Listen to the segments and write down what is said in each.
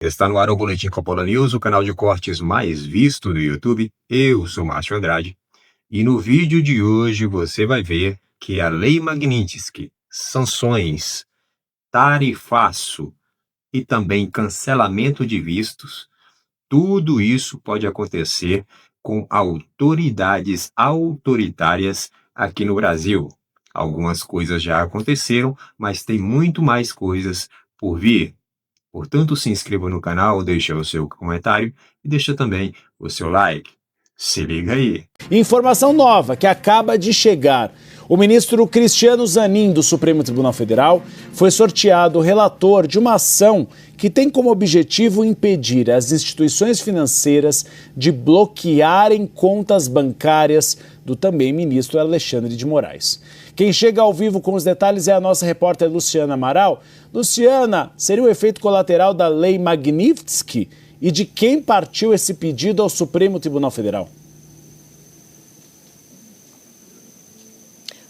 Está no ar o Boletim Coppola News, o canal de cortes mais visto do YouTube. Eu sou Márcio Andrade e no vídeo de hoje você vai ver que a Lei Magnitsky, sanções, tarifaço e também cancelamento de vistos, tudo isso pode acontecer com autoridades autoritárias aqui no Brasil. Algumas coisas já aconteceram, mas tem muito mais coisas por vir. Portanto, se inscreva no canal, deixa o seu comentário e deixa também o seu like. Se liga aí. Informação nova que acaba de chegar. O ministro Cristiano Zanin, do Supremo Tribunal Federal, foi sorteado relator de uma ação que tem como objetivo impedir as instituições financeiras de bloquearem contas bancárias do também ministro Alexandre de Moraes. Quem chega ao vivo com os detalhes é a nossa repórter Luciana Amaral. Luciana, seria o efeito colateral da Lei Magnitsky? E de quem partiu esse pedido ao Supremo Tribunal Federal?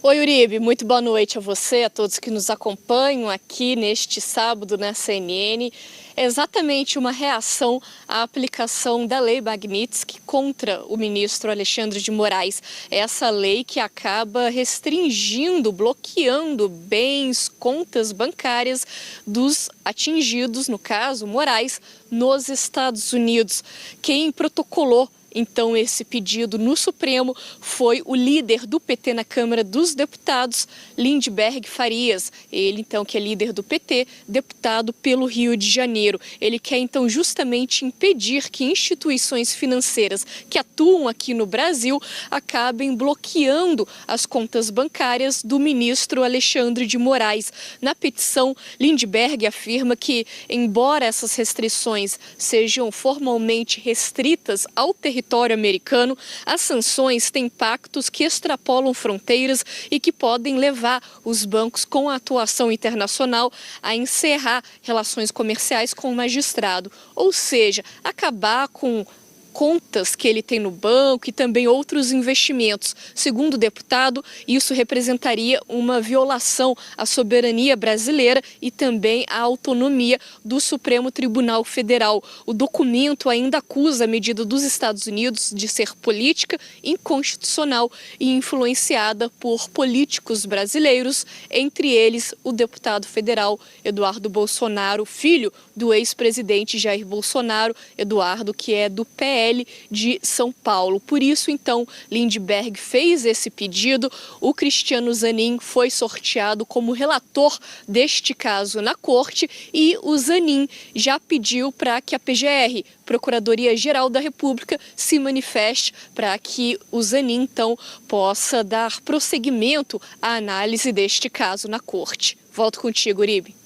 Oi, Uribe, muito boa noite a você, a todos que nos acompanham aqui neste sábado na CNN. É exatamente uma reação à aplicação da Lei Magnitsky contra o ministro Alexandre de Moraes. Essa lei que acaba restringindo, bloqueando bens, contas bancárias dos atingidos, no caso, Moraes, nos Estados Unidos. Quem protocolou então esse pedido no Supremo foi o líder do PT na Câmara dos Deputados, Lindbergh Farias. Ele, então, que é líder do PT, deputado pelo Rio de Janeiro. Ele quer, então, justamente impedir que instituições financeiras que atuam aqui no Brasil acabem bloqueando as contas bancárias do ministro Alexandre de Moraes. Na petição, Lindbergh afirma que, embora essas restrições sejam formalmente restritas ao território americano, as sanções têm impactos que extrapolam fronteiras e que podem levar os bancos com a atuação internacional a encerrar relações comerciais com o magistrado, ou seja, acabar com contas que ele tem no banco e também outros investimentos. Segundo o deputado, isso representaria uma violação à soberania brasileira e também à autonomia do Supremo Tribunal Federal. O documento ainda acusa a medida dos Estados Unidos de ser política, inconstitucional e influenciada por políticos brasileiros, entre eles o deputado federal Eduardo Bolsonaro, filho do ex-presidente Jair Bolsonaro, Eduardo, que é do PL de São Paulo. Por isso, então, Lindbergh fez esse pedido. O Cristiano Zanin foi sorteado como relator deste caso na corte e o Zanin já pediu para que a PGR, Procuradoria-Geral da República, se manifeste para que o Zanin, então, possa dar prosseguimento à análise deste caso na corte. Volto contigo, Uribe.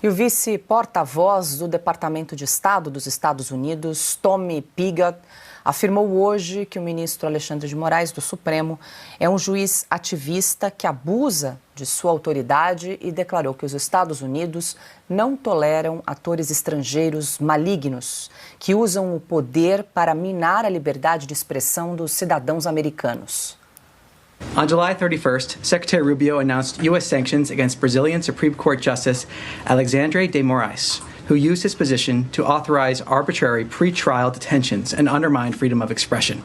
E o vice-porta-voz do Departamento de Estado dos Estados Unidos, Tommy Pigott, afirmou hoje que o ministro Alexandre de Moraes, do Supremo, é um juiz ativista que abusa de sua autoridade e declarou que os Estados Unidos não toleram atores estrangeiros malignos que usam o poder para minar a liberdade de expressão dos cidadãos americanos. On July 31st, Secretary Rubio announced U.S. sanctions against Brazilian Supreme Court Justice Alexandre de Moraes, who used his position to authorize arbitrary pre-trial detentions and undermine freedom of expression.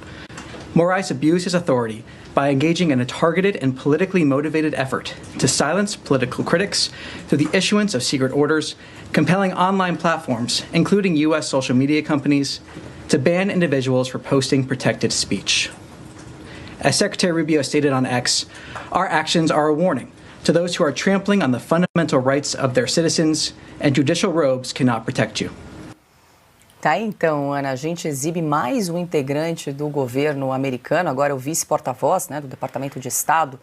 Moraes abused his authority by engaging in a targeted and politically motivated effort to silence political critics through the issuance of secret orders, compelling online platforms, including U.S. social media companies, to ban individuals for posting protected speech. As Secretary Rubio stated on X, our actions are a warning to those who are trampling on the fundamental rights of their citizens, and judicial robes cannot protect you. Tá aí, então, Ana, a gente exibe mais um integrante do governo americano, agora o vice-porta-voz, né, do Departamento de Estado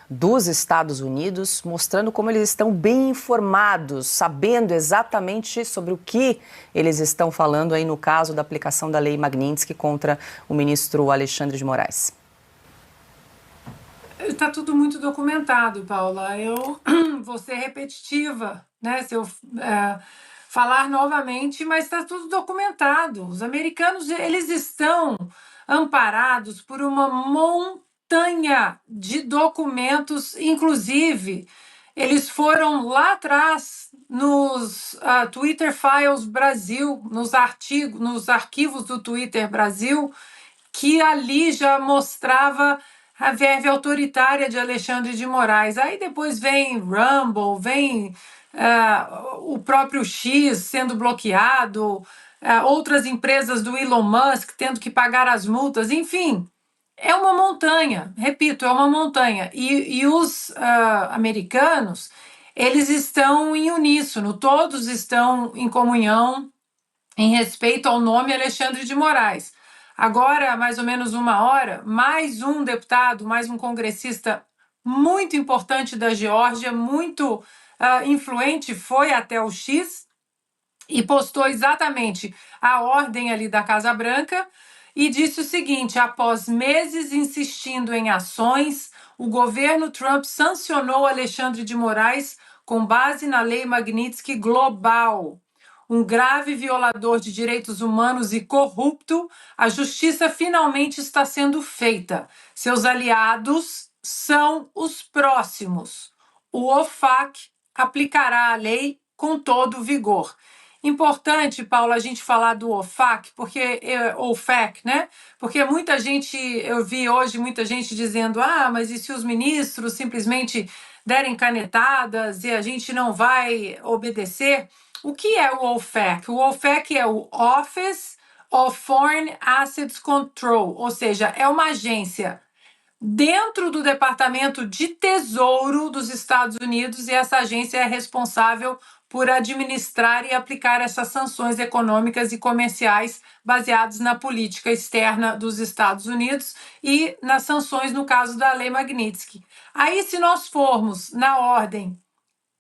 dos Estados Unidos, mostrando como eles estão bem informados, sabendo exatamente sobre o que eles estão falando aí no caso da aplicação da Lei Magnitsky contra o ministro Alexandre de Moraes. Está tudo muito documentado, Paula. Eu vou ser repetitiva, né, se eu falar novamente, mas está tudo documentado. Os americanos, eles estão amparados por uma montanha de documentos, inclusive eles foram lá atrás, nos Twitter Files Brasil, nos arquivos do Twitter Brasil, que ali já mostrava a verve autoritária de Alexandre de Moraes. Aí depois vem Rumble, vem o próprio X sendo bloqueado, outras empresas do Elon Musk tendo que pagar as multas, enfim. É uma montanha, repito, é uma montanha. E os americanos, eles estão em uníssono, todos estão em comunhão em respeito ao nome Alexandre de Moraes. Agora, mais ou menos uma hora, mais um deputado, mais um congressista muito importante da Geórgia, muito influente, foi até o X e postou exatamente a ordem ali da Casa Branca e disse o seguinte: após meses insistindo em ações, o governo Trump sancionou Alexandre de Moraes com base na Lei Magnitsky Global. Um grave violador de direitos humanos e corrupto, a justiça finalmente está sendo feita. Seus aliados são os próximos. O OFAC aplicará a lei com todo vigor. Importante, Paula, a gente falar do OFAC, OFAC, né? Porque muita gente, eu vi hoje muita gente dizendo: mas e se os ministros simplesmente derem canetadas e a gente não vai obedecer? O que é o OFAC? O OFAC é o Office of Foreign Assets Control, ou seja, é uma agência dentro do Departamento de Tesouro dos Estados Unidos e essa agência é responsável por administrar e aplicar essas sanções econômicas e comerciais baseadas na política externa dos Estados Unidos e nas sanções no caso da Lei Magnitsky. Aí, se nós formos na ordem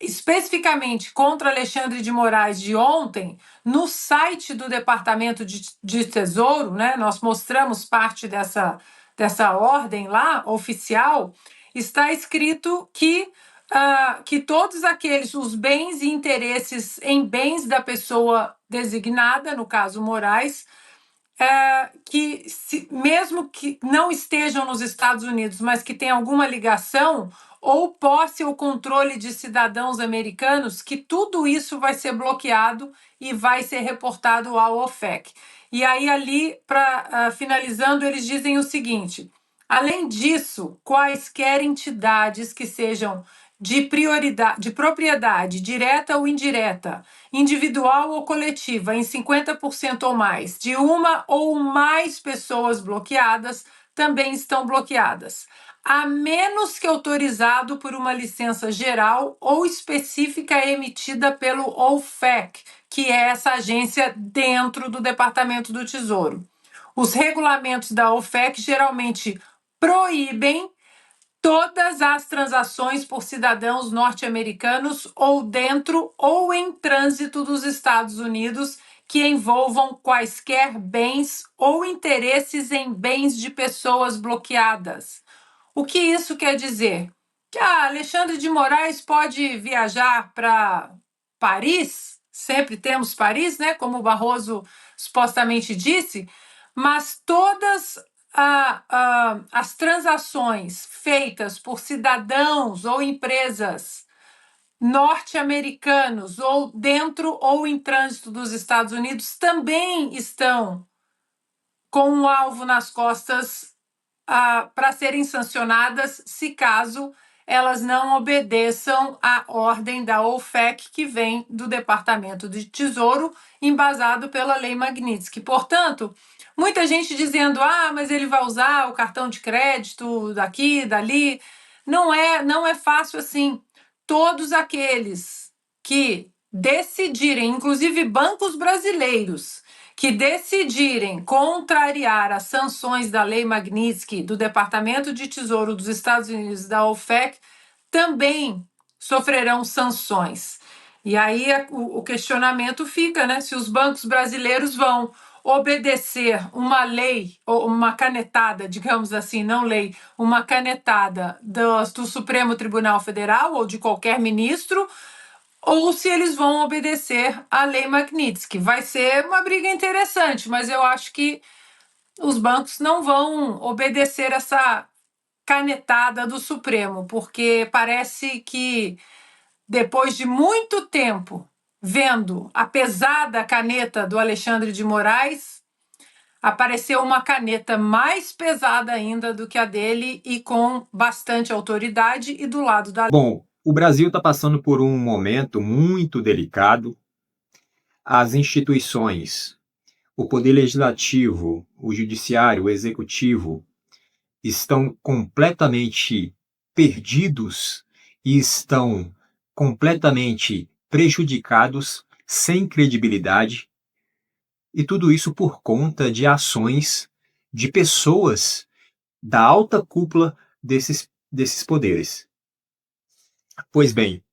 especificamente contra Alexandre de Moraes de ontem, no site do Departamento de Tesouro, né, nós mostramos parte dessa ordem lá, oficial, está escrito que todos os bens e interesses em bens da pessoa designada, no caso Moraes, mesmo que não estejam nos Estados Unidos, mas que tenham alguma ligação ou posse ou controle de cidadãos americanos, que tudo isso vai ser bloqueado e vai ser reportado ao OFAC. E aí ali, finalizando, eles dizem o seguinte: além disso, quaisquer entidades que sejam de propriedade direta ou indireta, individual ou coletiva, em 50% ou mais, de uma ou mais pessoas bloqueadas, também estão bloqueadas, a menos que autorizado por uma licença geral ou específica emitida pelo OFAC, que é essa agência dentro do Departamento do Tesouro. Os regulamentos da OFAC geralmente proíbem todas as transações por cidadãos norte-americanos ou dentro ou em trânsito dos Estados Unidos que envolvam quaisquer bens ou interesses em bens de pessoas bloqueadas. O que isso quer dizer? Que Alexandre de Moraes pode viajar para Paris, sempre temos Paris, né, como o Barroso supostamente disse, mas todas as transações feitas por cidadãos ou empresas norte-americanos ou dentro ou em trânsito dos Estados Unidos também estão com um alvo nas costas para serem sancionadas se caso elas não obedeçam à ordem da OFAC que vem do Departamento de Tesouro, embasado pela Lei Magnitsky. Portanto, muita gente dizendo: mas ele vai usar o cartão de crédito daqui, dali. Não é fácil assim. Todos aqueles que decidirem, inclusive bancos brasileiros, que decidirem contrariar as sanções da Lei Magnitsky, do Departamento de Tesouro dos Estados Unidos, da OFAC, também sofrerão sanções. E aí o questionamento fica, né, se os bancos brasileiros vão obedecer uma lei, ou uma canetada, digamos assim, não lei, uma canetada do Supremo Tribunal Federal ou de qualquer ministro, ou se eles vão obedecer à Lei Magnitsky. Vai ser uma briga interessante, mas eu acho que os bancos não vão obedecer essa canetada do Supremo, porque parece que depois de muito tempo vendo a pesada caneta do Alexandre de Moraes, apareceu uma caneta mais pesada ainda do que a dele e com bastante autoridade e do lado da... Bom, o Brasil está passando por um momento muito delicado. As instituições, o poder legislativo, o judiciário, o executivo, estão completamente perdidos e estão completamente prejudicados, sem credibilidade, e tudo isso por conta de ações de pessoas da alta cúpula desses poderes. Pois bem,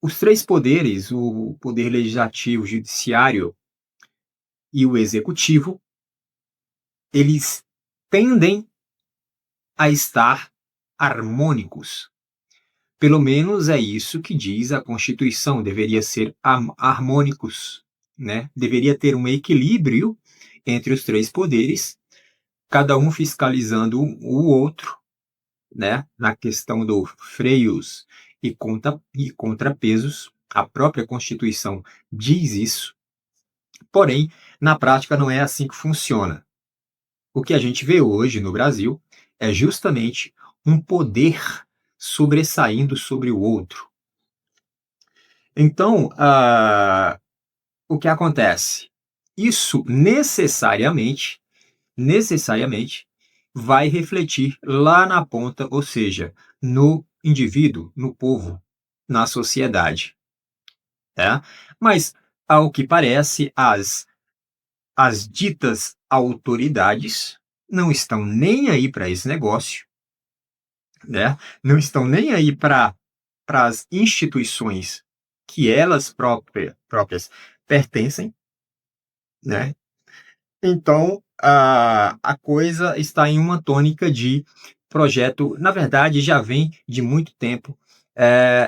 os três poderes, o poder legislativo, o judiciário e o executivo, eles tendem a estar harmônicos. Pelo menos é isso que diz a Constituição, deveria ser harmônicos, né? Deveria ter um equilíbrio entre os três poderes, cada um fiscalizando o outro, né? Na questão dos freios e contrapesos. A própria Constituição diz isso. Porém, na prática não é assim que funciona. O que a gente vê hoje no Brasil é justamente um poder sobressaindo sobre o outro. Então, o que acontece? Isso necessariamente vai refletir lá na ponta, ou seja, no indivíduo, no povo, na sociedade. Mas, ao que parece, as ditas autoridades não estão nem aí para esse negócio, né? Não estão nem aí para as instituições que elas próprias pertencem, né? Então, a coisa está em uma tônica de projeto, na verdade, já vem de muito tempo,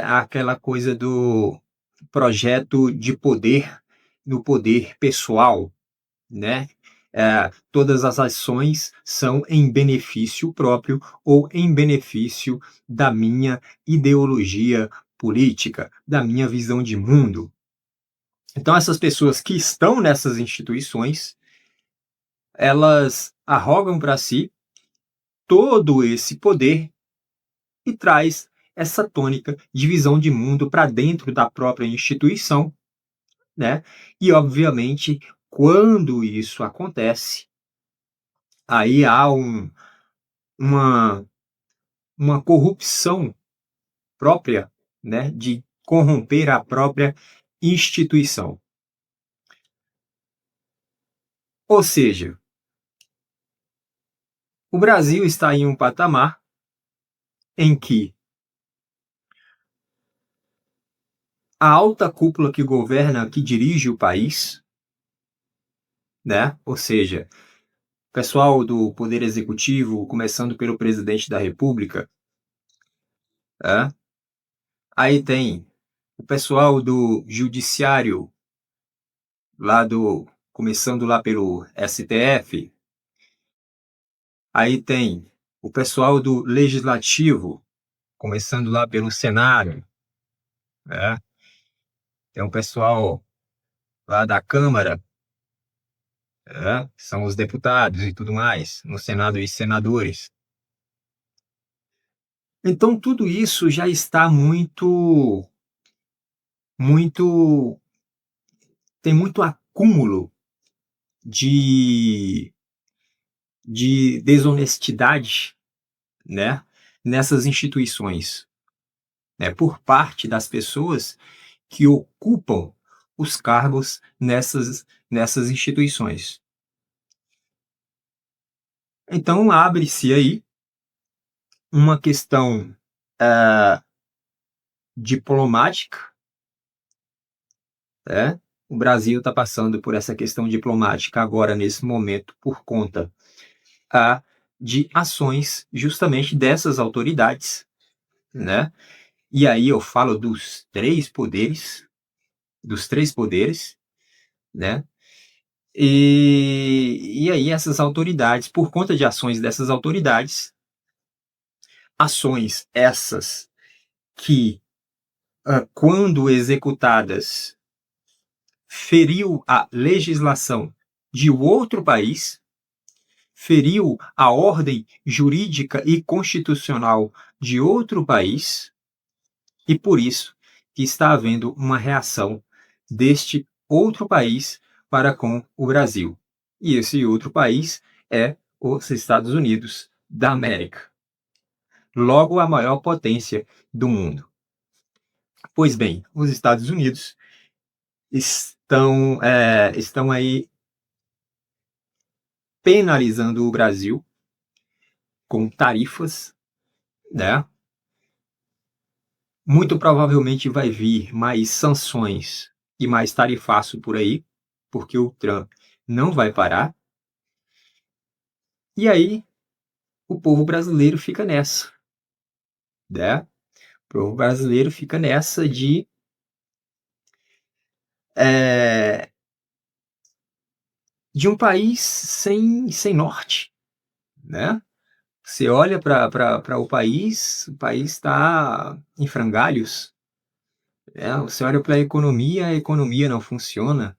aquela coisa do projeto de poder, no poder pessoal, né? Todas as ações são em benefício próprio ou em benefício da minha ideologia política, da minha visão de mundo. Então, essas pessoas que estão nessas instituições, elas arrogam para si todo esse poder e traz essa tônica de visão de mundo para dentro da própria instituição, né? E, obviamente, quando isso acontece, aí há uma corrupção própria, né, de corromper a própria instituição. Ou seja, o Brasil está em um patamar em que a alta cúpula que governa, que dirige o país, né, ou seja, pessoal do Poder Executivo, começando pelo Presidente da República, aí tem o pessoal do Judiciário, começando lá pelo STF, aí tem o pessoal do Legislativo, começando lá pelo Senado, tem o pessoal lá da Câmara, são os deputados e tudo mais, no Senado e senadores. Então, tudo isso já está tem muito acúmulo de desonestidade, né, nessas instituições, né, por parte das pessoas que ocupam os cargos nessas instituições. Então, abre-se aí uma questão diplomática, né? O Brasil está passando por essa questão diplomática agora, nesse momento, por conta de ações justamente dessas autoridades, né? E aí eu falo dos três poderes, né? E aí essas autoridades, por conta de ações dessas autoridades, ações essas que, quando executadas, feriu a legislação de outro país, feriu a ordem jurídica e constitucional de outro país, e por isso que está havendo uma reação deste outro país para com o Brasil. E esse outro país é os Estados Unidos da América. Logo, a maior potência do mundo. Pois bem, os Estados Unidos estão aí penalizando o Brasil com tarifas, né? Muito provavelmente vai vir mais sanções e mais tarifaço por aí, porque o Trump não vai parar. E aí, o povo brasileiro fica nessa, né? O povo brasileiro fica nessa de um país sem norte, né? Você olha para o país está em frangalhos, né? Você olha para a economia não funciona.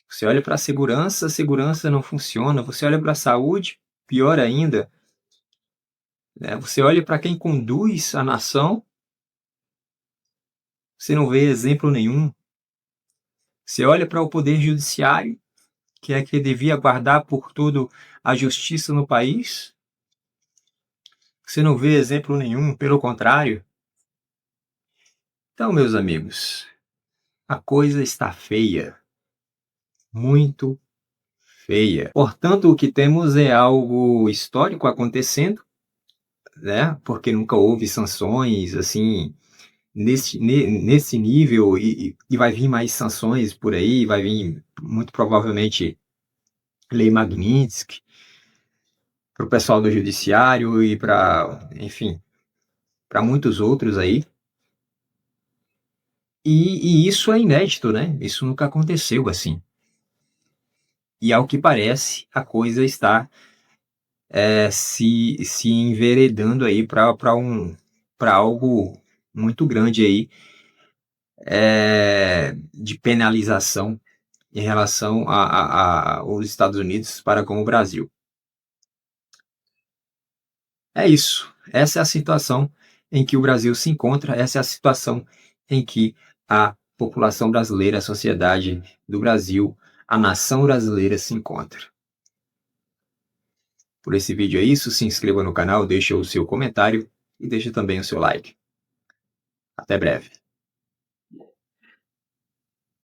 Você olha para a segurança não funciona. Você olha para a saúde, pior ainda, né? Você olha para quem conduz a nação, você não vê exemplo nenhum. Você olha para o poder judiciário, que é que devia guardar por tudo a justiça no país, você não vê exemplo nenhum, pelo contrário. Então, meus amigos, a coisa está feia, muito feia. Portanto, o que temos é algo histórico acontecendo, né? Porque nunca houve sanções assim nesse nível, e vai vir mais sanções por aí, vai vir muito provavelmente Lei Magnitsky para o pessoal do judiciário e enfim, para muitos outros aí. E isso é inédito, né? Isso nunca aconteceu assim. E ao que parece, a coisa está se enveredando aí para algo muito grande aí, de penalização em relação aos Estados Unidos para com o Brasil. É isso. Essa é a situação em que o Brasil se encontra, essa é a situação em que a população brasileira, a sociedade do Brasil, a nação brasileira se encontra. Por esse vídeo é isso, se inscreva no canal, deixe o seu comentário e deixe também o seu like. Até breve.